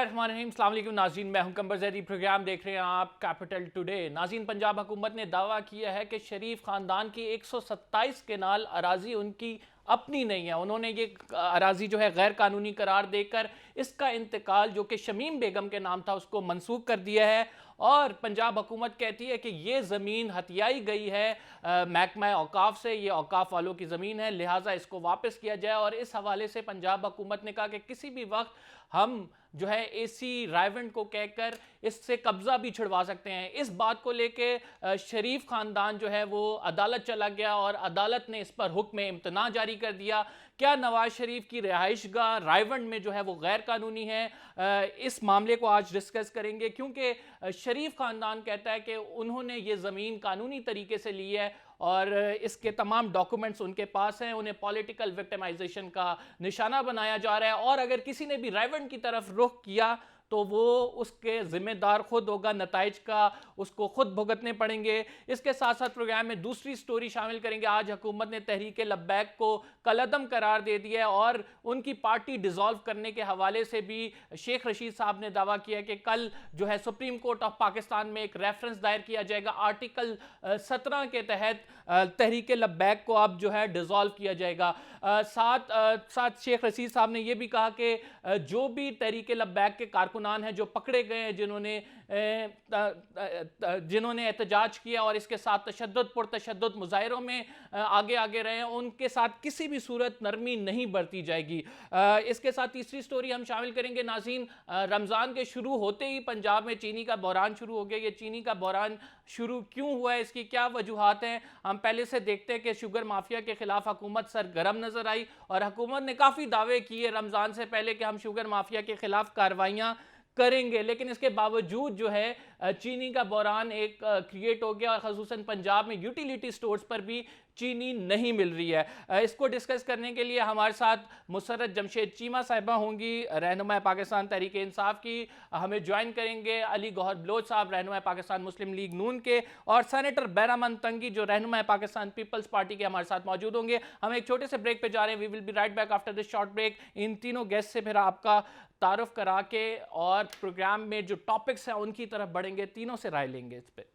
बिस्मिल्लाहिर्रहमानिर्रहीम, अस्सलाम वालेकुम नाज़रीन, मैं हूं कंबर ज़ैदी। प्रोग्राम देख रहे हैं आप कैपिटल टुडे। नाज़रीन, पंजाब हुकूमत ने दावा किया है कि शरीफ ख़ानदान की 127 केनाल अराजी उनकी अपनी नहीं है। उन्होंने ये अराजी जो है गैर कानूनी करार देकर इसका इंतकाल जो कि शमीम बेगम के नाम था उसको मनसूख कर दिया है। और पंजाब हुकूमत कहती है कि ये ज़मीन हथियाई गई है महकमा औकाफ से, ये औकाफ वालों की ज़मीन है, लिहाजा इसको वापस किया जाए। और इस हवाले से पंजाब हुकूमत ने कहा कि किसी भी वक्त हम जो है एसी रायवंड को कहकर इससे कब्जा भी छुड़वा सकते हैं। इस बात को लेके शरीफ खानदान जो है वो अदालत चला गया और अदालत ने इस पर हुक्म इम्तना जारी कर दिया। क्या नवाज शरीफ की रिहाइशगाह रायवंड में जो है वो गैर कानूनी है? इस मामले को आज डिस्कस करेंगे, क्योंकि शरीफ खानदान कहता है कि उन्होंने ये ज़मीन कानूनी तरीके से ली है और इसके तमाम डॉक्यूमेंट्स उनके पास हैं। उन्हें पॉलिटिकल विक्टिमाइजेशन का निशाना बनाया जा रहा है और अगर किसी ने भी रायवंड की तरफ रुख किया तो वो उसके ज़िम्मेदार खुद होगा, नताइज का उसको खुद भुगतने पड़ेंगे। इसके साथ साथ प्रोग्राम में दूसरी स्टोरी शामिल करेंगे। आज हुकूमत ने तहरीक लब्बैक को कलअदम करार दे दिया है और उनकी पार्टी डिसॉल्व करने के हवाले से भी शेख रशीद साहब ने दावा किया कि कल जो है सुप्रीम कोर्ट ऑफ पाकिस्तान में एक रेफरेंस दायर किया जाएगा। आर्टिकल 17 के तहत तहरीक लब्बैक को अब जो है डिसॉल्व किया जाएगा। साथ शेख रशीद साहब ने यह भी कहा कि जो भी तहरीक लब्बैक के कारकुनान हैं जो पकड़े गए हैं, जिन्होंने एहतजाज किया और इसके साथ पुरतशद्दुद मुजाहिरों में आगे आगे रहे हैं, उनके साथ किसी भी सूरत नरमी नहीं बरती जाएगी। इसके साथ तीसरी स्टोरी हम शामिल करेंगे। नाज़रीन, रमज़ान के शुरू होते ही पंजाब में चीनी का बहरान शुरू हो गया। ये चीनी का बहरान शुरू क्यों हुआ है, इसकी क्या वजूहात हैं? हम पहले से देखते हैं कि शुगर माफिया के खिलाफ हुकूमत सरगर्म नजर आई और हुकूमत ने काफ़ी दावे किए रमज़ान से पहले कि हम शुगर माफिया के खिलाफ कार्रवाइयाँ करेंगे, लेकिन इसके बावजूद जो है चीनी का बहरान एक क्रिएट हो गया और ख़ुसूसन पंजाब में यूटिलिटी स्टोर्स पर भी चीनी नहीं मिल रही है। इसको डिस्कस करने के लिए हमारे साथ मुसर्रत जमशेद चीमा साहिबा होंगी, रहनुमा पाकिस्तान तहरीक इंसाफ की। हमें ज्वाइन करेंगे अली गौहर बलोच साहब, रहनुमा पाकिस्तान मुस्लिम लीग नून के, और सेनेटर बैरामन तंगी जो रहनुमा पाकिस्तान पीपल्स पार्टी के हमारे साथ मौजूद होंगे। हम एक छोटे से ब्रेक पे जा रहे हैं। We will be right back after this short break. इन तीनों गेस्ट से फिर आपका तारुफ करा के और प्रोग्राम में जो टॉपिक्स हैं उनकी तरफ बढ़ेंगे, तीनों से राय लेंगे इस पे।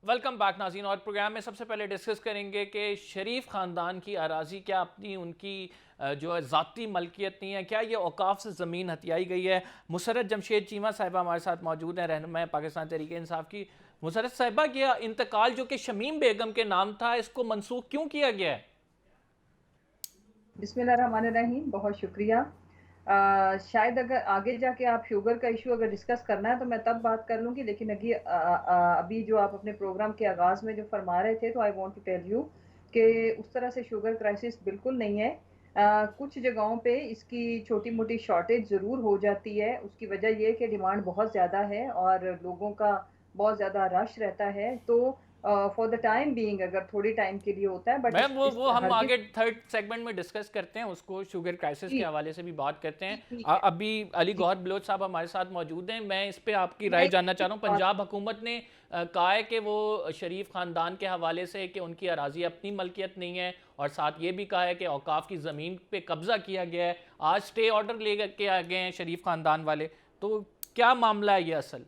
वेलकम बैक नाज़रीन। और प्रोग्राम में सबसे पहले डिस्कस करेंगे कि शरीफ ख़ानदान की अराजी क्या अपनी उनकी जो है ज़ाती मलकियत नहीं है, क्या ये औकाफ से ज़मीन हथियाई गई है? मुसर्रत जमशेद चीमा साहिबा हमारे साथ मौजूद हैं, रहनुमा पाकिस्तान तहरीक इंसाफ की। मुसर्रत साहिबा, ये इंतकाल जो कि शमीम बेगम के नाम था, इसको मनसूख क्यों किया गया है? बिस्मिल्लाहिर्रहमानिर्रहीम, बहुत शुक्रिया। शायद अगर आगे जाके आप शुगर का इशू अगर डिस्कस करना है तो मैं तब बात कर लूँगी, लेकिन अभी जो आप अपने प्रोग्राम के आगाज़ में जो फरमा रहे थे, तो I want to tell you कि उस तरह से शुगर क्राइसिस बिल्कुल नहीं है। कुछ जगहों पे इसकी छोटी मोटी शॉर्टेज ज़रूर हो जाती है। उसकी वजह ये है कि डिमांड बहुत ज़्यादा है और लोगों का बहुत ज़्यादा रश रहता है। तो फॉर द टाइम बीइंग अगर थोड़ी टाइम के लिए होता है, बट मैम वो हम हरगिज़ आगे थर्ड सेगमेंट में डिस्कस करते हैं, उसको शुगर क्राइसिस के जी, हवाले से भी बात करते हैं। ठीक है। अभी अली जी, गौहर बलोच साहब हमारे साथ मौजूद हैं। मैं इस पे आपकी मैं राय एक जानना चाह रहा हूँ। बात पंजाब हुकूमत ने कहा है कि वो शरीफ ख़ानदान के हवाले से कि उनकी अराजी अपनी मलकियत नहीं है, और साथ ये भी कहा है कि औकाफ की ज़मीन पे कब्ज़ा किया गया है। आज स्टे ऑर्डर ले के आ गए हैं शरीफ ख़ानदान वाले, तो क्या मामला है ये असल?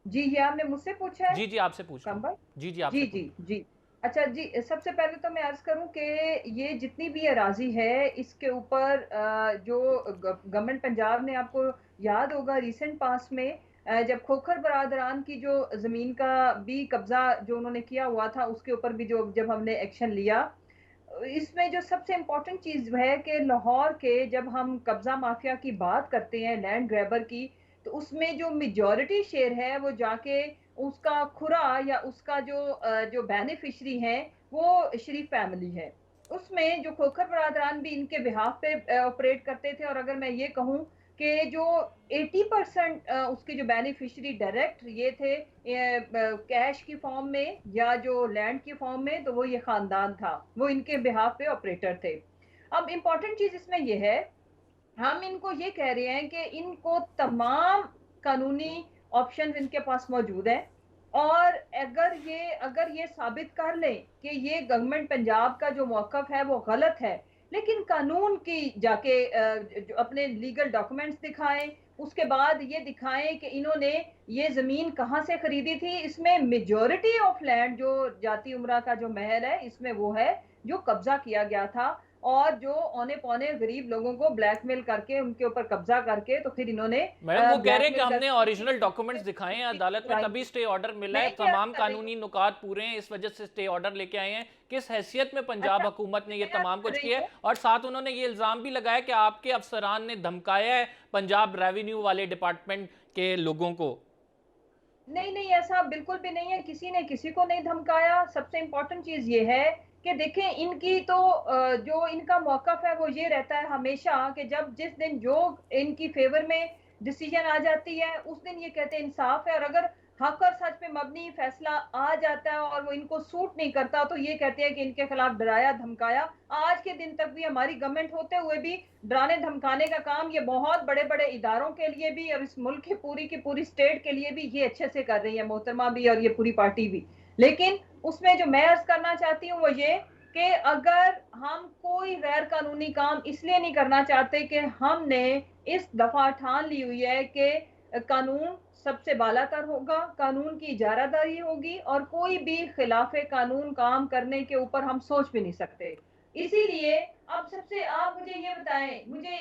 जी, ये आपने मुझसे पूछा है? जी जी, आपसे पूछ रहा हूँ। कंबल? जी जी, आपसे जी, पूछ जी, रहा हूँ। जी। अच्छा जी, सबसे पहले तो मैं अर्ज़ करूँ कि ये जितनी भी अराज़ी है, इसके ऊपर जो गवर्नमेंट पंजाब ने, आपको याद होगा रिसेंट पास में जब खोखर बरादरान की जो ज़मीन का भी कब्ज़ा जो उन्होंने किया हुआ था, उसके ऊपर भी जो जब हमने एक्शन लिया, इसमें जो सबसे इम्पोर्टेंट चीज़ है कि लाहौर के जब हम कब्ज़ा माफिया की बात करते हैं, लैंड ग्रैबर की, तो उसमें जो मेजॉरिटी शेयर है वो जाके उसका खुरा या उसका जो जो बेनिफिशियरी हैं वो शरीफ फैमिली है। उसमें जो खोखर बरादरान भी इनके बिहाफ पे ऑपरेट करते थे, और अगर मैं ये कहूँ कि जो 80% उसके जो बेनिफिशियरी डायरेक्ट ये थे कैश की फॉर्म में या जो लैंड की फॉर्म में, तो वो ये खानदान था, वो इनके बिहाफ पे ऑपरेटर थे। अब इम्पॉर्टेंट चीज इसमें ये है, हम इनको ये कह रहे हैं कि इनको तमाम कानूनी ऑप्शंस इनके पास मौजूद हैं, और अगर ये साबित कर लें कि ये गवर्नमेंट पंजाब का जो मौकफ है वो गलत है, लेकिन कानून की जाके जो अपने लीगल डॉक्यूमेंट्स दिखाएं, उसके बाद ये दिखाएं कि इन्होंने ये जमीन कहाँ से खरीदी थी। इसमें मेजॉरिटी ऑफ लैंड जो जाती उमरा का जो महल है, इसमें वो है जो कब्जा किया गया था, और जो औने पौने गरीब लोगों को ब्लैकमेल करके उनके ऊपर कब्जा करके तो फिर इन्होंने मैडम वो कह रहे हैं कि ब्लैकमेल हमने ओरिजिनल डॉक्यूमेंट्स दिखाए हैं अदालत में, करके तभी स्टे ऑर्डर मिला है, मैं भी अर्ज तमाम कर रही हूँ। कानूनी नुकात पूरे हैं, इस वजह से स्टे ऑर्डर लेके आए हैं। किस हैसियत में पंजाब अच्छा, हुकूमत ने ये मैं अर्ज तमाम कर कुछ रही किया है? हूँ। और साथ उन्होंने ये इल्ज़ाम भी लगाया कि आपके अफसरान ने धमकाया है पंजाब रेवेन्यू वाले डिपार्टमेंट के लोगों को। नहीं नहीं, ऐसा बिल्कुल भी नहीं है, किसी ने किसी को नहीं धमकाया। सबसे इम्पोर्टेंट चीज ये है कि देखें, इनकी तो जो इनका मौकफ है वो ये रहता है हमेशा कि जब जिस दिन जो इनकी फेवर में डिसीजन आ जाती है, उस दिन ये कहते हैं इंसाफ है, और अगर हक और सच पे मबनी फैसला आ जाता है और वो इनको सूट नहीं करता, तो ये कहते हैं कि इनके खिलाफ डराया धमकाया। आज के दिन तक भी हमारी गवर्नमेंट होते हुए भी डराने धमकाने का काम ये बहुत बड़े बड़े इदारों के लिए भी, और इस मुल्क की पूरी स्टेट के लिए भी ये अच्छे से कर रही है मोहतरमा भी, और ये पूरी पार्टी भी। लेकिन उसमें जो मैं अर्ज करना चाहती हूँ वो ये कि अगर हम कोई गैर कानूनी काम इसलिए नहीं करना चाहते कि हमने इस दफा ठान ली हुई है कि कानून सबसे बालातर होगा, कानून की इजारादारी होगी, और कोई भी खिलाफे कानून काम करने के ऊपर हम सोच भी नहीं सकते। इसीलिए अब सबसे आप मुझे ये बताएं, मुझे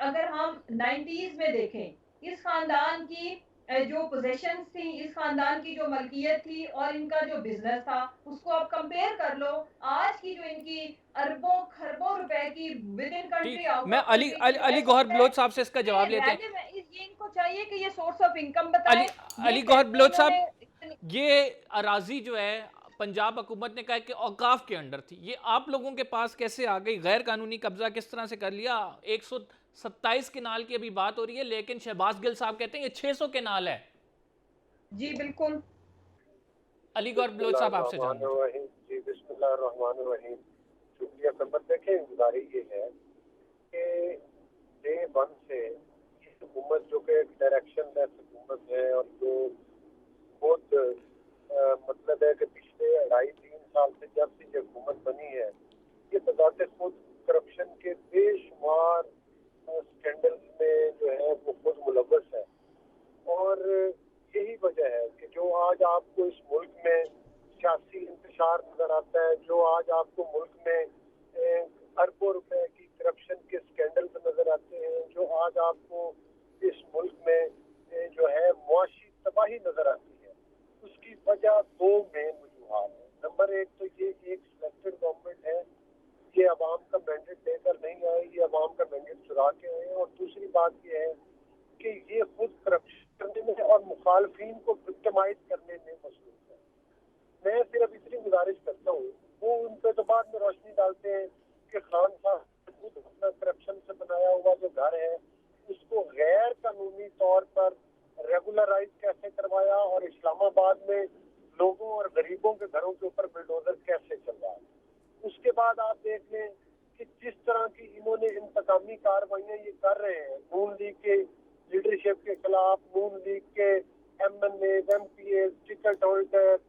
अगर हम 90s में देखें, इस खानदान की जो पोजेशंस थी, इस खानदान की जो मलकियत थी और इनका जो बिजनेस था, उसको आप कंपेयर कर लो आज की जो इनकी अरबों खरबों रुपए की विद इन ठीक, कंट्री आउट मैं of Ali country Ali, Ali Gauhar investment है। बलोच साहब से इसका जवाब ये लेते हैं। रहने में ये इनको चाहिए कि ये सोर्स ऑफ इनकम अली बताएं। ये अली गौहर कैसे बलोच साहब, इन्होंने इतनी। ये अराजी जो है पंजाब हुकूमत ने कहा कि औकाफ के अंडर थी, ये आप लोगों के पास कैसे आ गई? गैर कानूनी कब्जा किस तरह से कर लिया? 127 केनाल की अभी बात हो रही है, लेकिन शहबाज गिल साहब कहते हैं ये 600 केनाल है। जी बिल्कुल। अली गौहर बलोच साहब आपसे जानना था। बिस्मिल्लाहिर्रहमानिर्रहीम। जी बिस्मिल्लाहिर्रहमानिर्रहीम। शुक्रिया। नंबर देखें, गुजारिश ये है कि डे वन से ये हुकूमत जो कि डायरेक्शन लेस हुकूमत है, और जो बहुत मतलब है कि पिछले 2.5-3 साल से जब से ये हुकूमत बनी है, ये बजात खुद करप्शन के बेशुमार स्कैंडल में जो है वो खुद मुलव्वस है। और यही वजह है कि जो आज आपको इस मुल्क में सियासी इंतशार नजर आता है, जो आज आपको मुल्क में अरबों रुपए की करप्शन के स्कैंडल नजर आते हैं, जो आज आपको इस मुल्क में जो है मुआशी तबाही नजर आती है, उसकी वजह दो मेन वजूहात है। नंबर एक तो ये एक सिलेक्टेड गवर्नमेंट है, ये अवाम का मैंडेट लेकर नहीं आए, ये अवाम का मैंडेट चुरा के आए। और दूसरी बात ये है कि ये खुद करप्शन करने में और मुखालफिन को विक्टिमाइज करने में मसरूफ है। मैं सिर्फ इतनी गुजारिश करता हूँ, वो उन पे तो बाद में रोशनी डालते हैं कि खान साहब खुद अपना करप्शन से बनाया हुआ जो घर है उसको गैर कानूनी तौर पर रेगुलराइज कैसे करवाया, और इस्लामाबाद में लोगों और गरीबों के घरों के ऊपर बिल्डोजर कैसे चल रहा है। उसके बाद आप देख लें कि जिस तरह की इन्होंने इंतकामी कार्रवाइयाँ ये कर रहे हैं नून लीग के लीडरशिप के खिलाफ, नून लीग के MNA, MPA, टिकट होल्डर,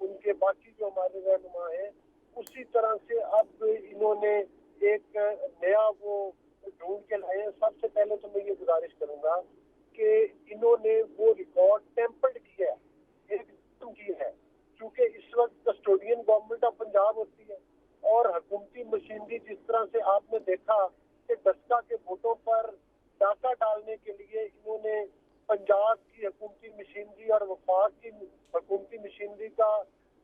उनके बाकी जो हमारे रहनुमा हैं, उसी तरह से अब इन्होंने एक नया वो ढूंढ के लाए हैं। सबसे पहले तो मैं ये गुजारिश करूंगा कि इन्होंने वो रिकॉर्ड टेम्पर्ड किया है, एक की है, क्योंकि इस वक्त कस्टोडियन गवर्नमेंट ऑफ पंजाब होती है, और हुकूमती मशीनरी जिस तरह से आपने देखा कि दस्ता के वोटों पर डाका डालने के लिए इन्होंने पंजाब की हुकूमती मशीनरी और वफाक की हुकूमती मशीनरी का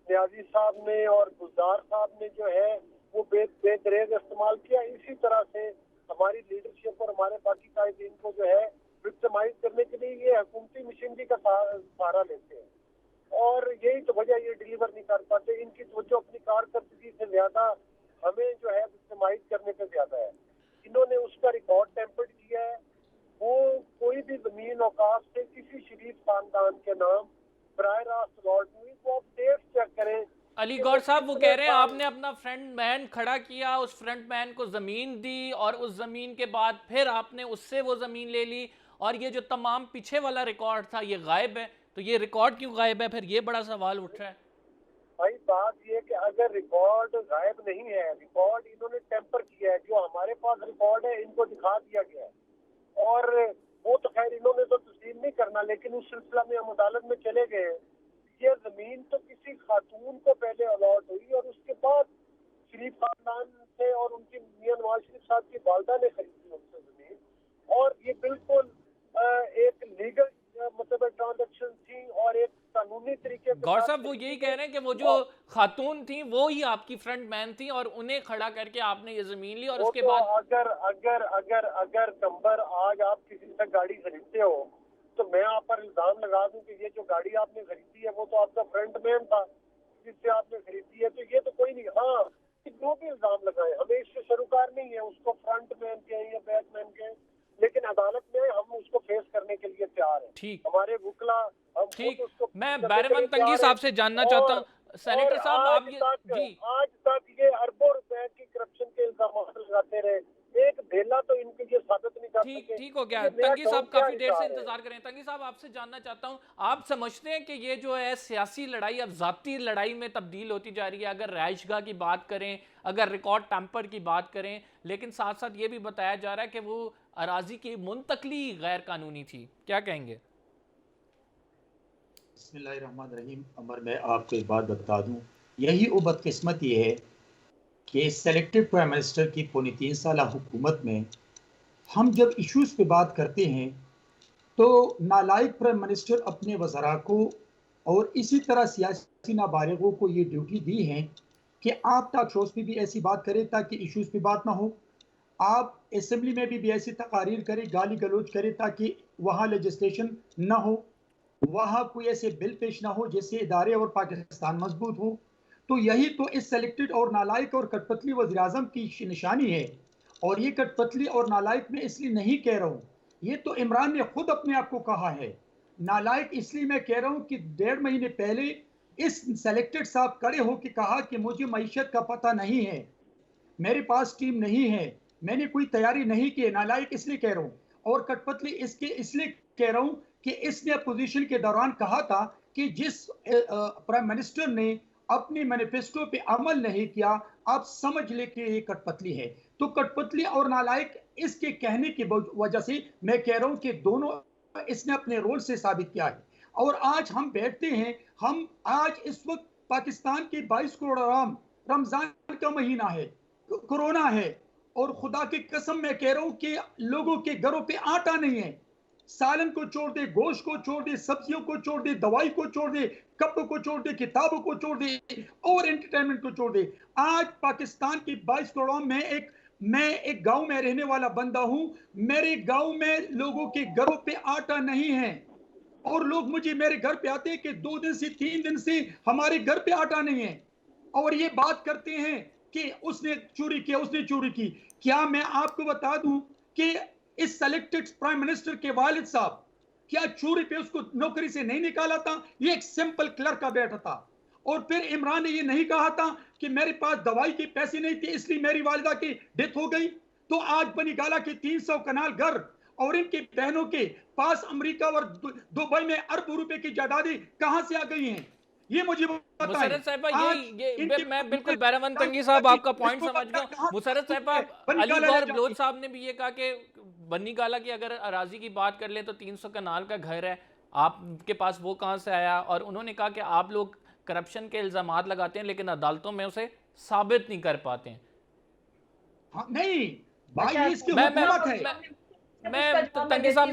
न्याजी साहब ने और गुलजार साहब ने जो है वो बेदरेग इस्तेमाल किया। इसी तरह से हमारी लीडरशिप और हमारे बाकी कायदीन को जो है विक्टिमाइज करने के लिए ये हुकूमती मशीनरी का सहारा लेते हैं। और यही तो वजह, ये डिलीवर नहीं कर पाते। इनकी तवज्जो अपनी कारकर्दगी से ज्यादा हमें जो है इस्तेमाल करने पे ज्यादा है। इन्होंने उसका रिकॉर्ड टेम्पर्ड किया है। वो कोई भी जमीन औकात से किसी शरीफ खानदान के नाम बराह रास्त अलॉट हुई, वो आप डेट चेक करें। अली गौर साहब वो कह रहे हैं आपने अपना फ्रंट मैन खड़ा किया, उस फ्रंट मैन को ज़मीन दी और उस ज़मीन के बाद फिर आपने उससे वो ज़मीन ले ली, और ये जो तमाम पीछे वाला रिकॉर्ड था ये गायब है। तो ये रिकॉर्ड क्यों गायब है? फिर ये बड़ा सवाल उठ रहा है। भाई बात ये कि अगर रिकॉर्ड गायब नहीं है, रिकॉर्ड इन्होंने टेम्पर किया है। जो हमारे पास रिकॉर्ड है इनको दिखा दिया गया है, और वो तो खैर इन्होंने तो तस्लीम नहीं करना, लेकिन उस सिलसिला में हम अदालत में चले गए। ये जमीन तो किसी खातून को पहले अलॉट हुई और उसके बाद शरीफ खानदान से और उनकी मियां नवाज शरीफ साहब की वालदा ने खरीदी उनसे जमीन, और ये बिल्कुल एक लीगल मतलब ट्रांजेक्शन थी और एक कानूनी तरीके से। गौर साहब वो यही कह रहे हैं कि वो जो खातून थी वो ही आपकी फ्रंट मैन थी और उन्हें खड़ा करके आपने ये जमीन ली, और उसके तो बाद अगर अगर अगर अगर कंबर आज आप किसी से गाड़ी खरीदते हो तो मैं आप पर इल्जाम लगा दूं कि ये जो गाड़ी आपने खरीदी है वो तो आपका फ्रंट मैन था जिससे आपने खरीदी है, तो ये तो कोई नहीं। हाँ, जो भी इल्जाम लगाए हमें इससे सरोकार नहीं है, उसको फ्रंट मैन के या बैक मैन के, लेकिन अदालत में हम उसको फेस करने के लिए तैयार हैं। ठीक हमारे वकला हम ठीक, खुद उसको मैं करने के बैरमन लिए तंगी तैयार साहब हैं। से जानना चाहता हूँ, सेनेटर और साहब आप ये आज तक ये अरबों रुपए की करप्शन के इल्जाम लगाते रहे, एक ढेला तो इनके लिए साबित नहीं कर सके। ठीक हो गया। ये नया तंगी साहब टॉन क्या काफी देर से इशारा है? इंतजार करें। तंगी साहब आपसे जानना चाहता हूं, आप समझते हैं कि ये जो है सियासी लड़ाई अब जाती लड़ाई में तब्दील होती जा रही है? अगर रहायशगाह की बात करें, अगर रिकॉर्ड टैंपर की बात करें, लेकिन साथ साथ ये भी बताया जा रहा है कि वो अराजी की मुंतकली गैर कानूनी थी, क्या कहेंगे? बिस्मिल्लाहिर्रहमानिर्रहीम। अमर, मैं आपको एक बात बता दूं, यही बदकिस्मत ये है कि सेलेक्टेड प्राइम मिनिस्टर की पौने 3 साल हुकूमत में हम जब इश्यूज़ पे बात करते हैं तो नालायक प्राइम मिनिस्टर अपने वज़रा को और इसी तरह सियासी नाबालिगों को ये ड्यूटी दी है कि आप टॉक शोज़ पे भी ऐसी बात करें ताकि इश्यूज़ पे बात ना हो, आप असेंबली में भी ऐसी तकारीर करें, गाली गलौज करें ताकि वहाँ लेजिस्लेशन ना हो, वहाँ कोई ऐसे बिल पेश ना हो जिससे इदारे और पाकिस्तान मजबूत हो। तो यही तो इस सेलेक्टेड और नालायक और कठपुतली वज़ीर आज़म की निशानी है। और ये कठपुतली और नालायक मैं इसलिए नहीं कह रहा हूँ, ये तो इमरान ने खुद अपने आप को कहा है। नालायक इसलिए मैं कह रहा हूँ कि 1.5 महीने पहले इस सेलेक्टेड साहब खड़े होकर कहा कि मुझे मईशत का पता नहीं है, मेरे पास टीम नहीं है, मैंने कोई तैयारी नहीं की। नालायक इसलिए कह रहा हूँ, और कठपुतली इसके इसलिए कह रहा हूँ कि इसने अपोजिशन के दौरान कहा था कि जिस प्राइम मिनिस्टर ने अपने मैनिफेस्टो पे अमल नहीं किया, आप समझ ले कि ये कठपुतली है। तो कठपुतली और नालायक इसके कहने की वजह से मैं कह रहा हूं कि दोनों इसने अपने रोल से साबित किया है। और आज हम बैठते हैं, हम आज इस वक्त पाकिस्तान के 22 करोड़ आवाम, रमजान का महीना है, कोरोना है, और खुदा की कसम मैं कह रहा हूं कि लोगों के घरों पे आटा नहीं है। सालन को छोड़ दे, गोश्त को छोड़ दे, सब्जियों को छोड़ दे, दवाई को छोड़ दे, कपड़ों को छोड़ दे, किताबों को छोड़ दे और एंटरटेनमेंट को छोड़ दे। आज पाकिस्तान की 22 करोड़ में मैं एक गांव में रहने वाला बंदा हूं। मेरे गांव में लोगों के घरों पे आटा नहीं है, और लोग मुझे मेरे घर पे आते हैं कि 2 दिन से 3 दिन से हमारे घर पे आटा नहीं है, और ये बात करते हैं कि उसने चोरी किया, उसने चोरी की। क्या मैं आपको बता दूं कि इस सेलेक्टेड प्राइम मिनिस्टर के वालिद साहब क्या चोरी पे उसको नौकरी से नहीं निकाला था? ये एक सिंपल क्लर्क का बैठा था। और फिर इमरान ने ये नहीं कहा था कि मेरे पास दवाई के पैसे नहीं थे इसलिए मेरी वालिदा की डेथ हो गई। तो आज बनी गाला के 300 कनाल घर और इनकी बहनों के पास अमेरिका और दुबई में अरबों रुपए की जायदादें कहां से आ गई हैं? ये मुझे मुशर्रफ साहिबा, ये मैं बिल्कुल बैरमन तंगी साहब आपका पॉइंट समझ गया। मुशर्रफ साहिबा, अली गौर बलोच साहब ने भी ये कहा कि बन्नी गाला की अगर अराजी की बात कर ले तो 300 कनाल का घर है, आपके पास वो कहाँ से आया? और उन्होंने कहा कि आप लोग करप्शन के इल्जामात लगाते हैं लेकिन अदालतों में उसे साबित नहीं कर पाते हैं। हाँ, नहीं भाई, अच्छा, इसकी मैं हुकूमत है। तंगी साहब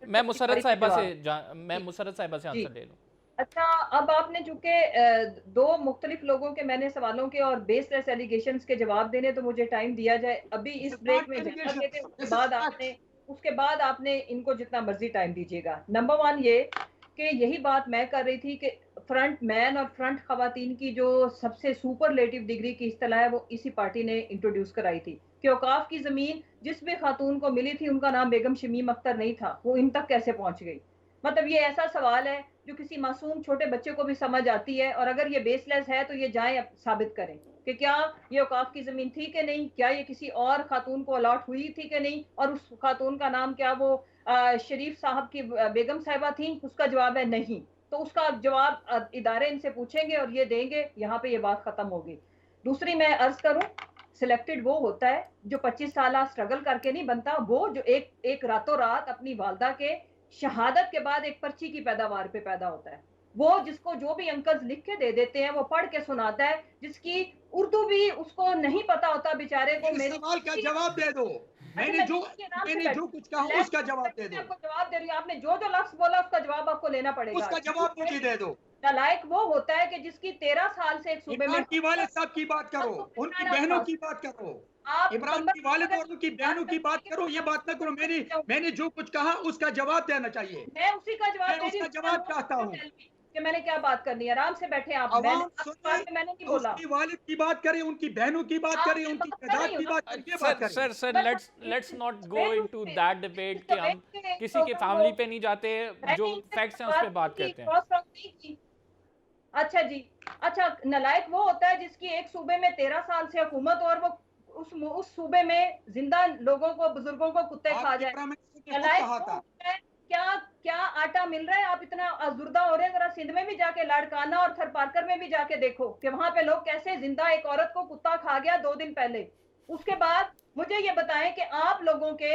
मैं मुशर्रफ साहिबा से आंसर ले लूं। अच्छा, अब आपने चूंकि दो मुख्तलिफ लोगों के मैंने सवालों के और बेसलेस एलिगेशंस के जवाब देने, तो मुझे टाइम दिया जाए। अभी इस ब्रेक में जाना देते, उसके बाद आपने इनको जितना मर्जी टाइम दीजिएगा। नंबर 1 ये कि यही बात मैं कर रही थी कि फ्रंट मैन और फ्रंट खवातीन की जो सबसे सुपरलेटिव डिग्री की इस्तेलाह है वो इसी पार्टी ने इंट्रोड्यूस कराई थी कि औकाफ की जमीन जिस भी खातून को मिली थी उनका नाम बेगम शमीम अख्तर नहीं था, वो इन तक कैसे पहुंच गई। मतलब ये ऐसा सवाल है जो किसी मासूम छोटे बच्चे को भी समझ आती है, और अगर ये बेसलेस है तो ये जाएं साबित करें कि क्या ये औकाफ की जमीन थी कि नहीं, क्या ये किसी और खातून को अलॉट हुई थी कि नहीं, और उस खातून का नाम क्या वो शरीफ साहब की बेगम साहिबा थी। उसका जवाब है नहीं। तो उसका जवाब इदारे इनसे पूछेंगे और ये देंगे, यहाँ पे ये बात खत्म होगी। दूसरी मैं अर्ज करूं, सिलेक्टेड वो होता है जो 25 साल स्ट्रगल करके नहीं बनता, वो जो एक रातों रात अपनी वालदा के शहादत के बाद एक पर्ची की पैदावार पे पैदा होता है। वो जिसको जो भी अंकल्स लिख के दे देते हैं वो पढ़ के सुनाता है, जिसकी उर्दू भी उसको नहीं पता होता बेचारे को। मेरे सवाल का जवाब दे दो। मैंने जो कुछ कहा उसका जवाब दे दो। आपको जवाब दे रही हूँ, आपने जो जो लफ्ज बोला उसका जवाब आपको लेना पड़ेगा। उसका जवाब मुझे दे दो। नालायक वो होता है कि जिसकी 13 साल से एक सूबे में। की वालिद साहब की बात करो, उनकी बहनों की बात करो, इमरान की वालिद और उनकी बहनों की बात करो, ये बात ना करो। मैंने जो कुछ कहा उसका जवाब देना चाहिए। मैं उसी का जवाब दे रही हूं। उसका जवाब चाहता हूँ कि मैंने क्या बात करनी है। आराम से बैठे आप। मैंने नहीं बोला। उसकी वालिद की बात करें, उनकी बहनों की बात करें, उनकी तादाद की बात करें। Sir let's not go into that debate कि हम किसी के फैमिली पे नहीं जाते, जो फैक्ट्स हैं उस पे बात करते हैं। अच्छा जी, अच्छा, नलायक वो होता है जिसकी एक सूबे में 13 साल से हुकूमत और वो उस सूबे में जिंदा लोगों को, बुजुर्गों को कुत्ते खा जाए। नलायक क्या क्या आटा मिल रहा है। आप इतना अजुर्दा हो रहे हैं, जरा सिंध में भी जाके, लाड़काना और थरपारकर में भी जाके देखो कि वहां पे लोग कैसे जिंदा एक औरत को कुत्ता खा गया 2 दिन पहले। उसके बाद मुझे ये बताएं कि आप लोगों के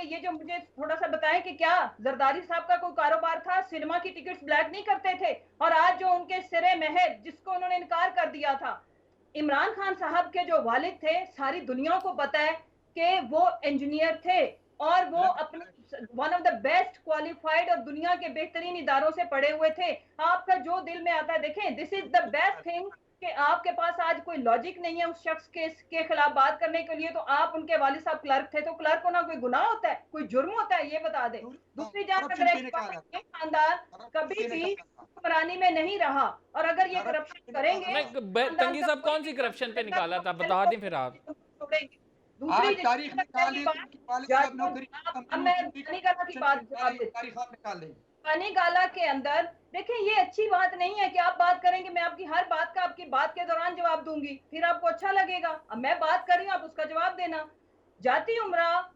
ये जो मुझे थोड़ा सा बताएं कि क्या जरदारी साहब का कोई कारोबार था, सिनेमा की टिकट्स ब्लैक नहीं करते थे, और आज जो उनके सिरे महल जिसको उन्होंने इनकार कर दिया था, इमरान खान साहब के जो वालिद थे, सारी दुनिया को पता है कि वो इंजीनियर थे और वो अपने one of the best qualified और दुनिया के बेहतरीन इदारों से पढ़े हुए थे। आपका जो दिल में आता है, देखें, this is the best thing कि आपके पास आज कोई लॉजिक नहीं है उस शख्स के खिलाफ बात करने के लिए। तो आप उनके वालिद साहब क्लर्क थे, तो क्लर्क होना कोई गुनाह होता है, कोई जुर्म होता है, ये बता दें। दूसरी जात, अगर एक खानदान कभी भी हुक्मरानी में नहीं रहा और अगर ये करप्शन करेंगे, तंगी साहब कौन सी करप्शन पे निकाला था, बता दें फिर आप। दूसरी तारीख पानी गाला के अंदर देखिए, ये अच्छी बात नहीं है कि आप बात करेंगे, मैं आपकी हर बात का आपकी बात के दौरान जवाब दूंगी, फिर आपको अच्छा लगेगा। अब मैं बात कर रही हूँ, आप उसका जवाब देना। जाती उम्रा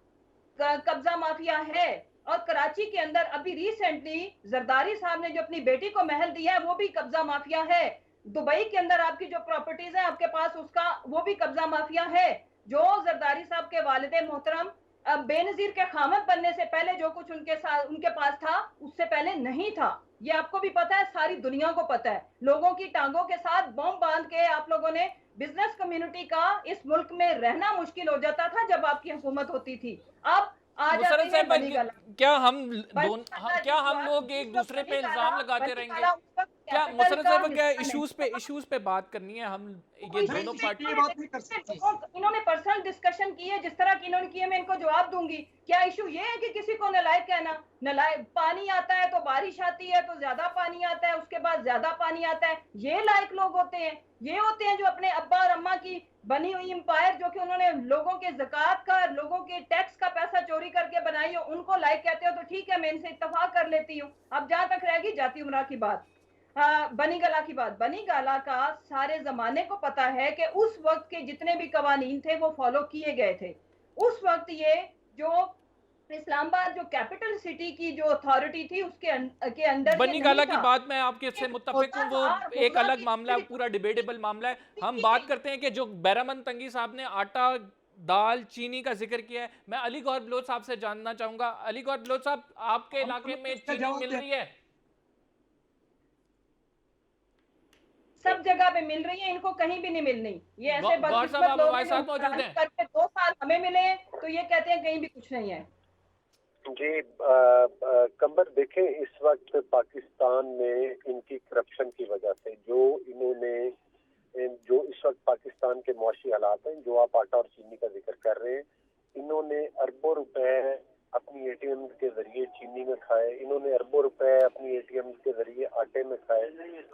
कब्जा माफिया है, और कराची के अंदर अभी रिसेंटली जरदारी साहब ने जो अपनी बेटी को महल दिया है वो भी कब्जा माफिया है। दुबई के अंदर आपकी जो प्रॉपर्टीज है आपके पास, उसका वो भी कब्जा माफिया है। जो जरदारी साहब के वालिदे मोहतरम बेनजीर के खामद बनने से पहले जो कुछ उनके पास था, उससे पहले नहीं था। ये आपको भी पता है, सारी दुनिया को पता है। लोगों की टांगों के साथ बम बांध के आप लोगों ने बिजनेस कम्युनिटी का इस मुल्क में रहना मुश्किल हो जाता था जब आपकी हुकूमत होती थी। अब क्या हम लोग एक दूसरे पे इल्जाम लगाते रहेंगे? क्या मुशर्रफ साहब क्या इश्यूज पे बात करनी है? हम ये दोनों पार्टी बात नहीं कर सकते। इन्होंने पर्सनल डिस्कशन की है, जिस तरह की इन्होंने की है मैं इनको जवाब दूंगी। क्या इशू ये है कि किसी को नालायक कहना? नालायक, पानी आता है तो बारिश आती है तो ज्यादा पानी आता है, उसके बाद ज्यादा पानी आता है, ये लायक लोग होते हैं। ये होते हैं जो अपने अब्बा और अम्मा की बनी हुई एम्पायर, जो कि उन्होंने लोगों के ज़कात का, लोगों के टैक्स का पैसा चोरी करके बनाई हो, उनको लायक कहते हो तो ठीक है, मैं इनसे इत्तेफाक कर लेती हूँ। अब जहां तक रहेगी जाती उमरा की बात, बनी गाला की बात, बनी गाला का सारे जमाने को पता है कि उस वक्त के जितने भी कवानीन थे वो फॉलो किए गए थे। उस वक्त ये जो इस्लामाबाद जो कैपिटल सिटी की जो अथॉरिटी थी उसके अंदर बनी गाला की बात मैं आपके से मुत्तफिक हूँ, वो एक अलग मामला, पूरा डिबेटेबल मामला है। हम बात करते हैं कि जो बैरामंद तंगी साहब ने आटा, दाल, चीनी का जिक्र किया है। मैं अली गौहर बलोच साहब से जानना चाहूंगा। अली गौहर बलोच साहब, आपके इलाके में चीनी मिल रही है? सब जगह पे मिल रही है, इनको कहीं भी नहीं मिलनी। ये ऐसे बदकिस्मत लोग हैं करके 2 साल हमें मिले तो ये कहते हैं कहीं भी कुछ नहीं है। जी कंबर देखें, इस वक्त पाकिस्तान में इनकी करप्शन की वजह से जो इस वक्त पाकिस्तान के मुआशी हालात हैं, जो आप आटा और चीनी का जिक्र कर रहे हैं, इन्होंने अरबों रुपए अपनी एटीएम के जरिए चीनी में खाए, इन्होंने अरबों रुपए अपनी एटीएम के जरिए आटे में खाए।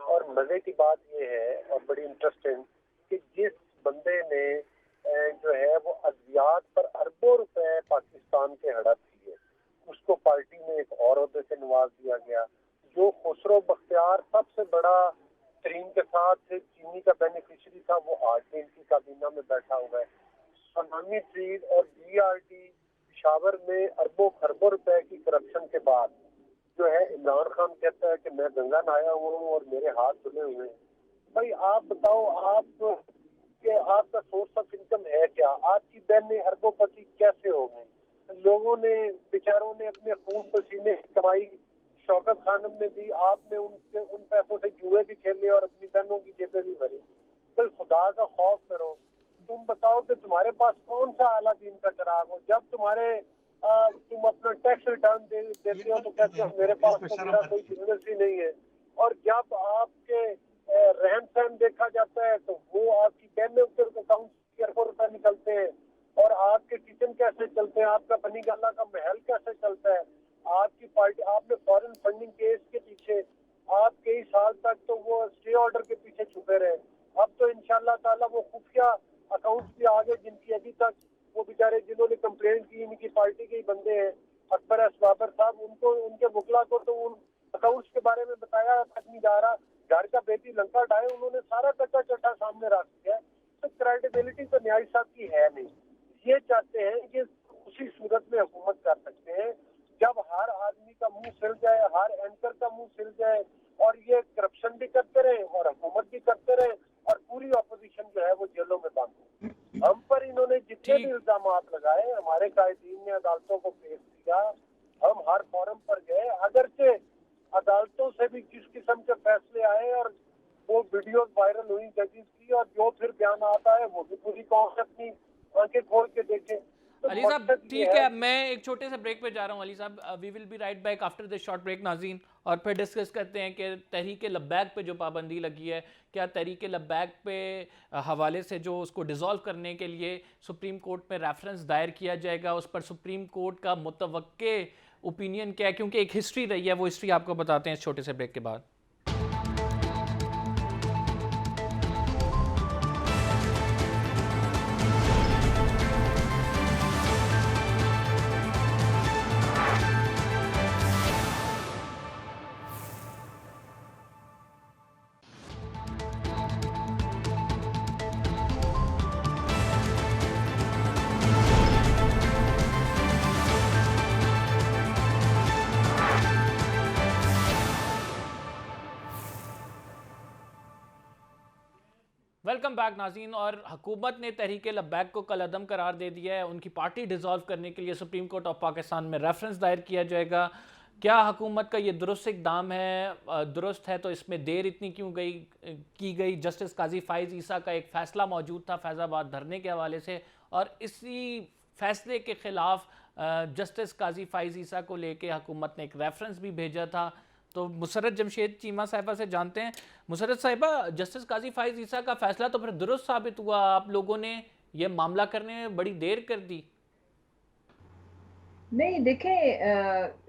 और मजे की बात ये है और बड़ी इंटरेस्टिंग कि जिस बंदे ने जो है वो अद्वियात पर अरबों रुपए पाकिस्तान के हड़प किए, उसको पार्टी में एक और ओहदे से नवाज दिया गया। जो खुसरो बख्तियार सबसे बड़ा तरीन के साथ चीनी का बेनिफिशियरी था, वो आज भी इनकी काबीना में बैठा हुआ है। सनामी ट्रीड और बीआरटी पिशावर में अरबों खरबों रुपए की करप्शन के बाद जो है इमरान खान कहता है कि मैं गंगा नहाया हुआ हूँ और मेरे हाथ धुले हुए हैं। भाई आप बताओ, आप कि आपका सोर्स ऑफ इनकम है क्या? आपकी बहनें अरबोपति कैसे हो गई? लोगों ने बेचारों ने अपने खून पसीने की कमाई शौकत खानम ने दी, आपने उन पैसों से जुए भी खेले और अपनी बहनों की जेबें भी भरी। तो खुदा का खौफ करो। तुम बताओ कि तुम्हारे पास कौन सा आला दीन का चिराग हो? जब तुम अपना टैक्स रिटर्न देते हो तो कहते हो मेरे पास तो मेरा कोई बिजनेस ही नहीं है। और जब आपके रहन सहन देखा जाता है तो वो आपकी बहनों के अकाउंट से अरबों रुपए निकलते हैं। और आपके किचन कैसे चलते हैं, आपका बनी गल्ला का महल कैसे चलता है, आपकी पार्टी, आपने फॉरेन फंडिंग केस के पीछे आप कई साल तक तो वो स्टे ऑर्डर के पीछे छुपे रहे। अब तो इंशाल्लाह ताला वो खुफिया अकाउंट्स भी आ गए जिनकी अभी तक वो बेचारे जिन्होंने कंप्लेंट की, इनकी पार्टी के ही बंदे हैं, अकबर असबाबर साहब, उनको उनके वकला को तो उन अकाउंट्स के बारे में बताया तक नहीं जा रहा। घर का बेटी लंका ढाए, उन्होंने सारा कच्चा चट्टा सामने रख दिया। तो क्रेडिबिलिटी तो न्याय साहब की है नहीं। ये चाहते हैं कि उसी सूरत में हुकूमत कर सकते हैं जब हर आदमी का मुंह सिल जाए, हर एंकर का मुंह सिल जाए और ये करप्शन भी करते रहे और हुकूमत भी करते रहे और पूरी ऑपोजिशन जो है वो जेलों में बंद हो। हम पर इन्होंने जितने भी इल्जाम लगाए, हमारे कायदीन ने अदालतों को पेश किया, हम हर फोरम पर गए, अगरचे अदालतों से भी किस किस्म के फैसले आए और वो वीडियो वायरल हुई जजेस की, और जो फिर बयान आता है वो भी पूरी कौन अपनी आंखें खोल के देखे। तो अली साहब ठीक है, मैं एक छोटे से ब्रेक पे जा रहा हूँ। अली साहब we will be right back after this short break नाज़रीन, और फिर डिस्कस करते हैं कि तहरीक लब्बैक पे जो पाबंदी लगी है, क्या तहरीक लब्बैक पे हवाले से जो उसको डिज़ोल्व करने के लिए सुप्रीम कोर्ट में रेफरेंस दायर किया जाएगा, उस पर सुप्रीम कोर्ट का मुतवक्के ओपिनियन क्या है, क्योंकि एक हिस्ट्री रही है, वो हिस्ट्री आपको बताते हैं इस छोटे से ब्रेक के बाद। वेलकम बैक नाज़रीन। और हुकूमत ने तहरीक लब्बैक को कलअदम करार दे दिया है। उनकी पार्टी डिज़ोल्व करने के लिए सुप्रीम कोर्ट ऑफ पाकिस्तान में रेफरेंस दायर किया जाएगा। क्या हुकूमत का ये दुरुस्त इक़दाम है? दुरुस्त है तो इसमें देर इतनी क्यों की गई? जस्टिस काजी फ़ाइज़ ईसा का एक फ़ैसला मौजूद था फैज़ाबाद धरने के हवाले से, और इसी फ़ैसले के ख़िलाफ़ जस्टिस काजी फ़ाइज़ ईसा को लेके हुकूमत ने एक रेफरेंस भी भेजा था। तो मुसर्रत जमशेद चीमा साहिबा से जानते हैं। मुसर्रत साहिबा, जस्टिस काजी फ़ाइज़ ईसा का फ़ैसला तो फिर दुरुस्त साबित हुआ, आप लोगों ने ये मामला करने में बड़ी देर कर दी। नहीं देखें,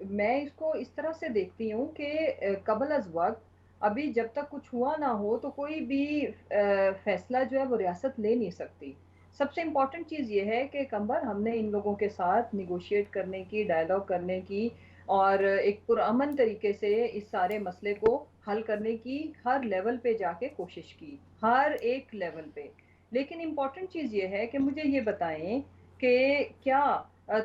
मैं इसको इस तरह से देखती हूँ कि कबल अज़ वक्त अभी जब तक कुछ हुआ ना हो तो कोई भी फैसला जो है वो रियासत ले नहीं सकती। सबसे इम्पॉर्टेंट चीज़ ये है कि कंबर हमने इन लोगों के साथ निगोशिएट करने की, डायलॉग करने की और एक पुरअमन तरीके से इस सारे मसले को हल करने की हर लेवल पे जाके कोशिश की, हर एक लेवल पे। लेकिन इम्पॉर्टेंट चीज़ ये है कि मुझे ये बताएं कि क्या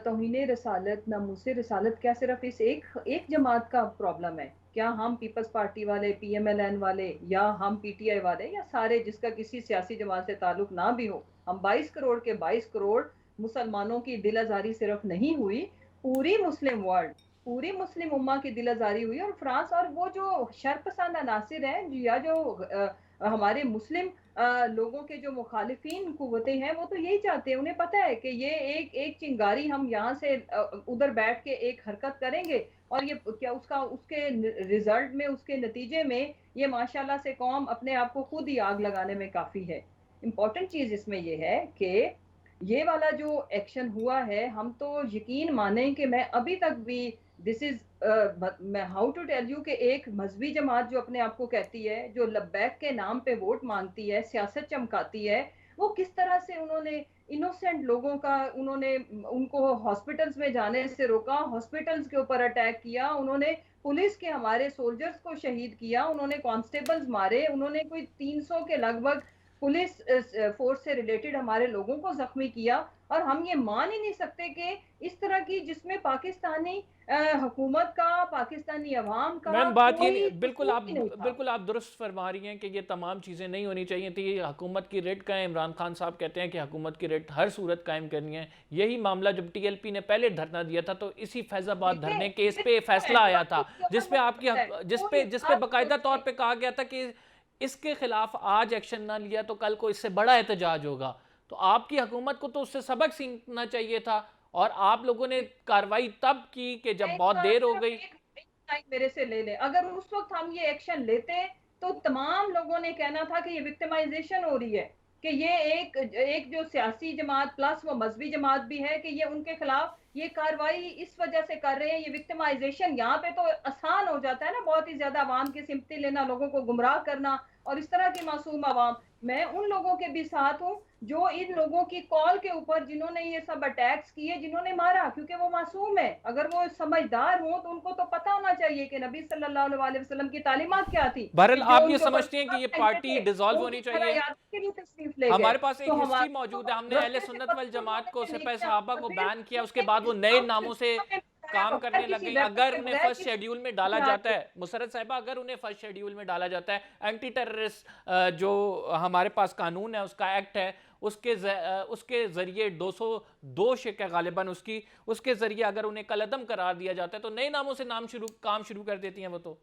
तौहीन रसालत, नामूस रसालत क्या सिर्फ इस एक जमात का प्रॉब्लम है? क्या हम पीपल्स पार्टी वाले, PMLN वाले, या हम PTI वाले, या सारे जिसका किसी सियासी जमात से ताल्लुक ना भी हो, हम 22 करोड़ के 22 करोड़ मुसलमानों की दिल आज़ारी सिर्फ नहीं हुई, पूरी मुस्लिम वर्ल्ड, पूरी मुस्लिम उम्मा की दिल आज़ारी हुई। और फ्रांस और वो जो शरपसंद अनासिर हैं या जो हमारे मुस्लिम लोगों के जो मुखालिफिन कुव्वतें हैं, वो तो यही चाहते हैं। उन्हें पता है कि ये एक चिंगारी हम यहाँ से उधर बैठ के एक हरकत करेंगे और ये क्या उसके रिजल्ट में, उसके नतीजे में ये माशाल्लाह से कौम अपने आप को खुद ही आग लगाने में काफ़ी है। इम्पॉर्टेंट चीज़ इसमें यह है कि ये वाला जो एक्शन हुआ है, हम तो यकीन माने कि मैं अभी तक भी दिस इज मैं हाउ टू टेल यू कि एक मजहबी जमात जो अपने आप को कहती है, जो लब्बैक के नाम पे वोट मांगती है, सियासत चमकाती है, वो किस तरह से उन्होंने इनोसेंट लोगों का, उन्होंने उनको हॉस्पिटल्स में जाने से रोका, हॉस्पिटल्स के ऊपर अटैक किया, उन्होंने पुलिस के हमारे सोल्जर्स को शहीद किया, उन्होंने कांस्टेबल्स मारे, उन्होंने कोई 300 के लगभग पुलिस फोर्स से रिलेटेड हमारे लोगों को जख्मी किया। और हम ये मान ही नहीं सकते कि इस तरह की, जिसमें पाकिस्तानी हुकूमत का, पाकिस्तानी अवाम का मैम बात ये कोई नहीं, बिल्कुल कसूर आप ही नहीं था। बिल्कुल आप दुरुस्त फरमा रही हैं कि ये तमाम चीज़ें नहीं होनी चाहिए थी। हुकूमत की रेड का इमरान खान साहब कहते हैं कि हुकूमत की रेड हर सूरत कायम करनी है। यही मामला जब टीएलपी ने पहले धरना दिया था तो इसी फैजाबाद देखिए, धरने केस फिर पे तो फैसला आया था, एतराज की जिस पे और आपकी है, जिस पे बाकायदा तौर पे कहा गया था कि इसके खिलाफ आज एक्शन ना लिया तो कल को इससे बड़ा एहतजाज होगा। तो आपकी हुकूमत को तो उससे सबक सीखना चाहिए था, और आप लोगों ने कार्रवाई तब की कि जब एक बहुत बार देर हो सिर्फ गई। एक टाइम मेरे से ले ले, अगर उस वक्त हम ये एक्शन लेते तो तमाम लोगों ने कहना था कि ये विक्टिमाइजेशन हो रही है, कि ये एक एक जो सियासी जमात प्लस वो मजहबी जमात भी है, कि ये उनके खिलाफ ये कार्रवाई इस वजह से कर रहे हैं, ये विक्टिमाइजेशन। यहाँ पे तो आसान हो जाता है ना, बहुत ही ज्यादा आवाम की सिंपत्ति लेना, लोगों को गुमराह करना, और इस तरह की मासूम आवाम। मैं उन लोगों के भी साथ हूँ जो इन लोगों की कॉल के ऊपर, जिन्होंने ये सब अटैक्स किए, जिन्होंने मारा, क्योंकि वो मासूम है। अगर वो समझदार हो तो उनको तो पता होना चाहिए कि नबी सल्लल्लाहु अलैहि वसल्लम की तालीमात क्या थी, बहरहाल कि जो आप ये उनके ऊपर समझती हैं कि ये फेंकते पार्टी थे डिसॉल्व वो होनी किस तरह चाहिए? याद के लिए तशरीफ ले गए। हमारे पास एक तो हिस्ट्री हमारे मौजूद है, हमने अहले रस्ते से सुन्नत वल बदसूरत जमात को होने के सिपह लिए सहाबा को फिर बैन किया, उसके उन्होंने बाद वो नए इस्लाम नामों से में काम बगैर करने लग किसी गई। वेपन अगर के, उन्हें बगैर फर्स्ट किसी शेड्यूल में डाला हथियार जाता के। है, मुशर्रफ साहिबा, अगर उन्हें फर्स्ट शेड्यूल में डाला जाता है, एंटी टेररिस्ट जो हमारे पास कानून है, उसका एक्ट है, उसके जरिए 202 शिक है गालिबन उसकी, उसके जरिए अगर उन्हें कलअदम करार दिया जाता है तो नए नामों से काम शुरू कर देती हैं वो तो।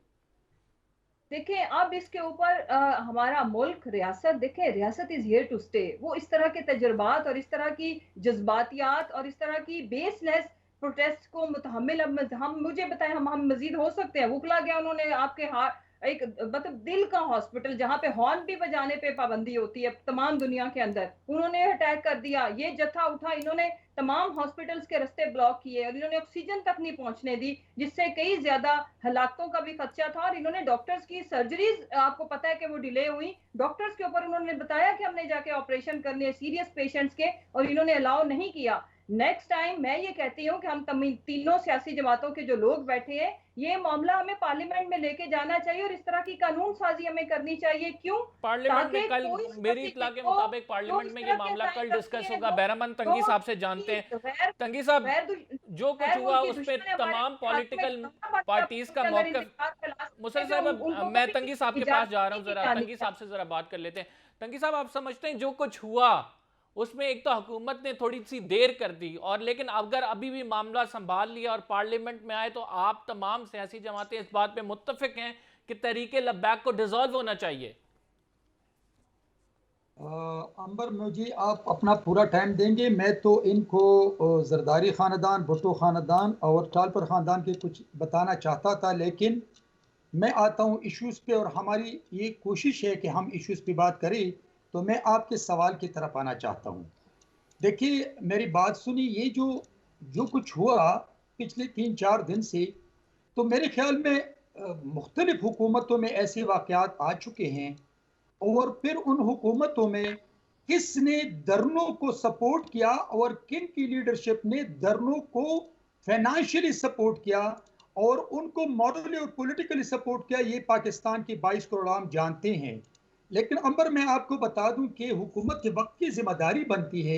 देखिए, अब इसके ऊपर हमारा मुल्क, रियासत, देखिए रियासत इज हियर टू स्टे। वो इस तरह के तजुर्बात और इस तरह की जज्बातियात और इस तरह की बेसलेस प्रोटेस्ट को मुतहम्मिल, अब हम, मुझे बताएं, हम मजीद हो सकते हैं? उकला गया उन्होंने आपके हाथ, एक मतलब दिल का हॉस्पिटल जहां पे हॉर्न भी बजाने पे पाबंदी होती है तमाम दुनिया के अंदर, उन्होंने अटैक कर दिया। ये जत्था उठा, इन्होंने तमाम हॉस्पिटल्स के रास्ते ब्लॉक किए और इन्होंने ऑक्सीजन तक नहीं पहुंचने दी, जिससे कई ज्यादा हलाकतों का भी खदशा था। और इन्होंने डॉक्टर्स की सर्जरीज, आपको पता है कि वो डिले हुई, डॉक्टर्स के ऊपर उन्होंने बताया कि हमने जाके ऑपरेशन करने सीरियस पेशेंट्स के, और इन्होंने अलाउ नहीं किया। नेक्स्ट टाइम मैं ये कहती हूँ कि हम तीनों सियासी जमातों के जो लोग बैठे हैं, ये मामला हमें पार्लियामेंट में लेके जाना चाहिए और इस तरह की कानून साजी हमें करनी चाहिए। क्यों? पार्लियामेंट में ताकि कल, कोई मेरी स्पेसिफिक इत्तला के हो मुताबिक जो पार्लियामेंट इस में ये तरह के मामला कल असाइन डिस्कस करती है, होगा। बहरमन तंगी साहब से जानते हैं। तंगी साहब, जो कुछ हुआ उस पे तमाम पॉलिटिकल पार्टीज का मौक़िफ़, मुसर साहब मैं तंगी साहब के पास जा रहा हूँ, जरा तंगी साहब से जरा बात कर लेते हैं। तंगी साहब, आप समझते हैं जो कुछ हुआ उसमें एक तो हुकूमत ने थोड़ी सी देर कर दी, और लेकिन अगर अभी भी मामला संभाल लिया और पार्लियामेंट में आए तो आप तमाम सियासी जमातें इस बात पे मुत्तफिक हैं कि तहरीक लब्बैक को डिसॉल्व होना चाहिए? अंबर, मुझे आप अपना पूरा टाइम देंगे? मैं तो इनको जरदारी ख़ानदान, भुट्टो ख़ानदान और टालपर ख़ानदान के कुछ बताना चाहता था, लेकिन मैं आता हूँ इश्यूज़ पे, और हमारी ये कोशिश है कि हम इश्यूज़ पे बात करें। तो मैं आपके सवाल की तरफ आना चाहता हूँ। देखिए, मेरी बात सुनिए, ये जो जो कुछ हुआ पिछले 3-4 दिन से, तो मेरे ख्याल में मुख्तलिफ हुकूमतों में ऐसे वाक़यात आ चुके हैं, और फिर उन हुकूमतों में किसने धरनों को सपोर्ट किया और किन की लीडरशिप ने धरनों को फाइनेंशियली सपोर्ट किया और उनको मॉरली और पॉलिटिकली सपोर्ट किया, ये पाकिस्तान के 22 करोड़ आम जानते हैं। लेकिन अंबर, मैं आपको बता दूं कि हुकूमत के वक्त की जिम्मेदारी बनती है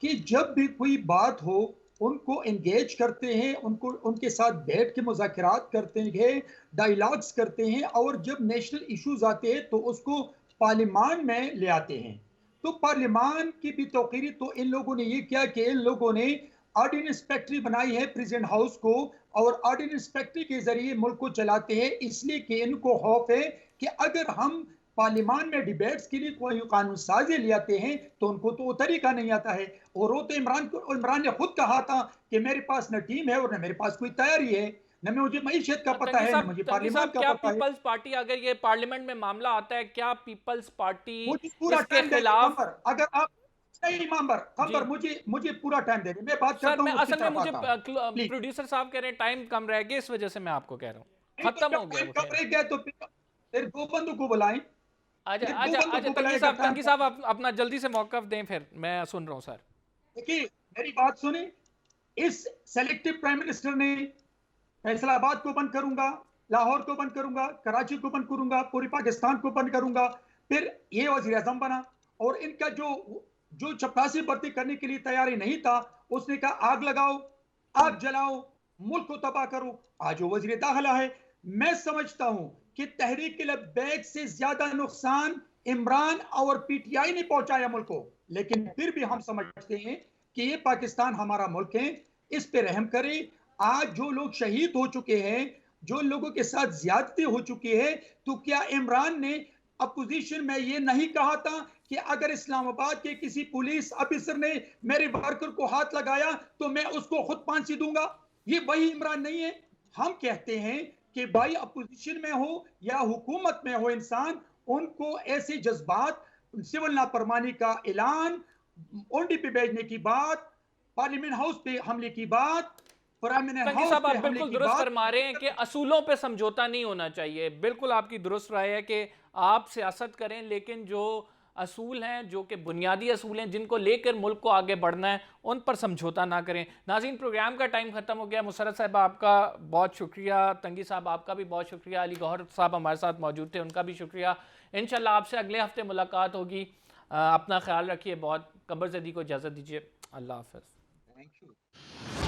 कि जब भी कोई बात हो उनको एंगेज करते हैं, उनको उनके साथ बैठ के मुज़ाकरात करते हैं, डायलॉग्स करते हैं, और जब नेशनल इश्यूज आते हैं तो उसको पार्लियामान में ले आते हैं। तो पार्लियामान की भी तौकीरी तो इन लोगों ने ये किया कि इन लोगों ने ऑर्डिनेंस फैक्ट्री बनाई है प्रेसिडेंट हाउस को, और ऑर्डिनेंस फैक्ट्री के जरिए मुल्क को चलाते हैं, इसलिए कि इनको खौफ है कि अगर हम पार्लियामान में डिबेट्स के लिए कोई कानून साजी ले आते हैं तो उनको तो वो तरीका नहीं आता है। और वो तो इमरान ने खुद कहा था कि मेरे पास न टीम है और न मेरे पास कोई तैयारी है, न मुझे मईशत का पता है, न मुझे पार्लियामान का क्या पता है। पीपल्स पार्टी, अगर ये पार्लियामेंट में मामला आता है, क्या पीपल्स पार्टी मुझे पूरा इसके टाइम खिलाफ? अगर आप नहीं खंबर मुझे पूरा टाइम दे दे, मैं बात सर करता मैं हूँ, उसकी असल में तरफ मुझे आता हूँ प्लीज। प्रोड्यूसर साहब कह रहे हैं टाइम कम रह गया, इस वजह से मैं आपको कह रहा हूँ नहीं तो खत्म जब हो गया टाइम वो कम खेल। रह गया तो फिर दो बंदों को बुलाएं, आजा फिर दो आजा बंदों आजा को बुलाएं अगर टाइम तंगी कम। साहब आप अपना जल्दी से मौकफ दें, फिर मैं सुन रहा हूँ सर। देखिए मेरी बात सुने, इस सेलेक्टिव प्राइम मिनिस्टर ने फैसलाबाद को बंद करूंगा, लाहौर को बंद करूंगा, कराची को बंद करूंगा, पूरी पाकिस्तान को बंद करूंगा, फिर ये वजीर आजम बना। और इनका जो जो चपरासी भर्ती करने के लिए तैयारी नहीं था, उसने कहा आग लगाओ, आग जलाओ, मुल्क को तबाह करो। आज वो वजीर दाखिला है। मैं समझता हूं कि तहरीक लब्बैक से ज्यादा नुकसान इमरान और पीटीआई ने पहुंचाया मुल्क को, लेकिन फिर भी हम समझते हैं कि ये पाकिस्तान हमारा मुल्क है, इस पे रहम करें। आज जो लोग शहीद हो चुके हैं, जो लोगों के साथ ज्यादती हो चुकी है, तो क्या इमरान ने अपोजिशन में ये नहीं कहा था कि अगर इस्लामाबाद के किसी पुलिस ऑफिसर ने मेरे वर्कर को हाथ लगाया तो मैं उसको खुद फांसी दूंगा? ये वही इमरान नहीं है। हम कहते हैं कि भाई अपोजिशन में हो या हुकूमत में हो इंसान, उनको ऐसे जज्बात, सिविल नाफरमानी का ऐलान, ओडी पे भेजने की बात, पार्लियामेंट हाउस पे हमले की बात, तंगी साहब आप बिल्कुल दुरुस्त फरमा रहे हैं कि असूलों पे समझौता नहीं होना चाहिए, बिल्कुल आपकी दुरुस्त राय है कि आप सियासत करें लेकिन जो असूल हैं, जो कि बुनियादी असूल हैं जिनको लेकर मुल्क को आगे बढ़ना है, उन पर समझौता ना करें। नाज़रीन प्रोग्राम का टाइम ख़त्म हो गया। मुसर्रत साहब आपका बहुत शुक्रिया, तंगी साहब आपका भी बहुत शुक्रिया, अली गौहर साहब हमारे साथ मौजूद थे, उनका भी शुक्रिया। इंशाल्लाह आपसे अगले हफ्ते मुलाकात होगी। अपना ख्याल रखिए, बहुत कब्र ज़दी को इजाज़त दीजिए। अल्लाह हाफ़िज़। Thank you.